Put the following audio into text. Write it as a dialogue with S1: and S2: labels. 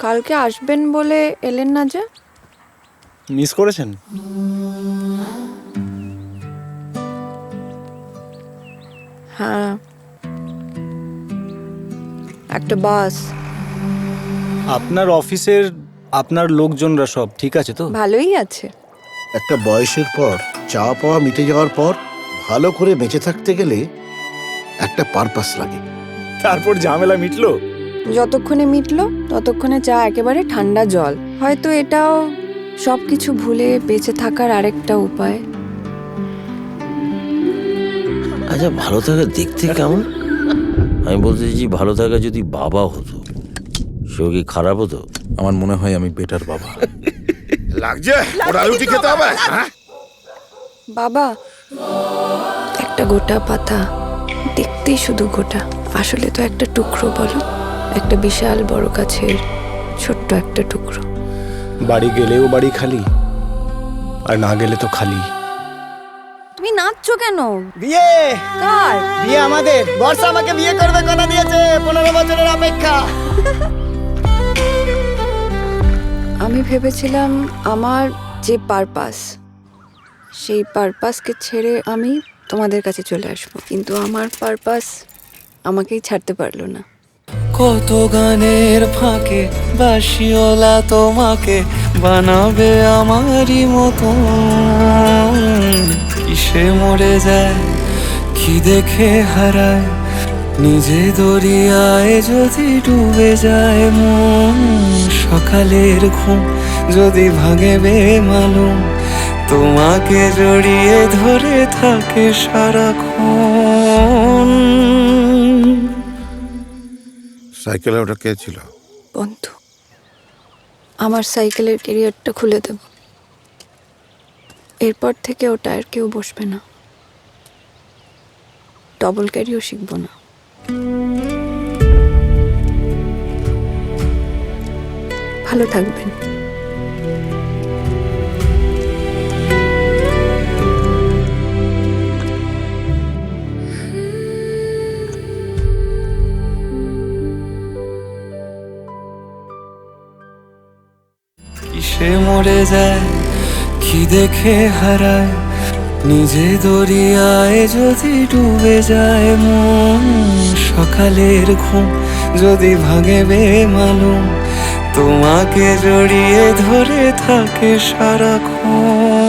S1: কালকে আসবেন বলে এলেন না যে?
S2: মিস করেছেন?
S1: হ্যাঁ, একটা বাস।
S2: আপনার অফিসের আপনার লোকজনরা সব ঠিক আছে তো?
S1: ভালোই আছে।
S3: একটা বয়সের পর চাওয়া পাওয়া মিটে যাওয়ার পর ভালো করে বেঁচে থাকতে গেলে একটা পারপাস লাগে।
S2: তারপর ঝামেলা মিটলো?
S1: যতক্ষণে মিটলো ততক্ষণে চা একেবারে ঠান্ডা জল। হয়তো এটাও সবকিছু ভুলে বেঁচে থাকার আরেকটা উপায়।
S4: আচ্ছা, ভালো থাকা দেখতে কেমন? আমি বলতে চাইছি, ভালো থাকা যদি বাবা হতো সেও কি খারাপ হতো?
S5: আমার মনে হয় আমি বেটার বাবা।
S3: লাগছে ওরা রুটি খেতে হবে।
S1: বাবা, একটা গোটা পাতা দেখতেই শুধু গোটা, আসলে তো একটা টুকরো। বলো, একটা বিশাল বড় গাছের ছোট্ট একটা টুকরো।
S2: বাড়ি গেলেও বাড়ি খালি, আর না গেলে তো খালি।
S1: তুমি নাচছো কেন?
S6: বিয়ে
S1: কার?
S6: বিয়ে আমাদের। বর্ষা আমাকে বিয়ে করবে, কথা দিয়েছে। 15 বছরের অপেক্ষা।
S1: আমি ভেবেছিলাম আমার যে পারপাস, সেই পারপাসকে ছেড়ে আমি তোমাদের কাছে চলে আসবো, কিন্তু আমার পারপাস আমাকেই ছাড়তে পারলো না।
S7: কত গানের ফাঁকে বাসিওলা তোমাকে বানাবে আমারই মতো। কিসে মরে যায়, কি দেখে হারায়, নিজে দরিয়ায় যদি ডুবে যায় মন। সকালের ঘুম যদি ভাঙে বেমালুম, তোমাকে জড়িয়ে ধরে থাকে সারাক্ষণ।
S3: সাইকেলে ওটা কে ছিল?
S1: বন্ধু, আমার সাইকেলের ক্যারিয়ারটা খুলে দেব। এরপর থেকে ওটা আর কেউ বসবে না, ডবল ক্যারিও শিখবো না। ভালো থাকবেন।
S7: কিসে মরে যায়, কি দেখে হারায়, নিজে দরিয়ায় যদি ডুবে যায় মন। সকালের ঘুম যদি ভাঙে বেমালুম, তোমাকে জড়িয়ে ধরে থাকে সারাক্ষণ।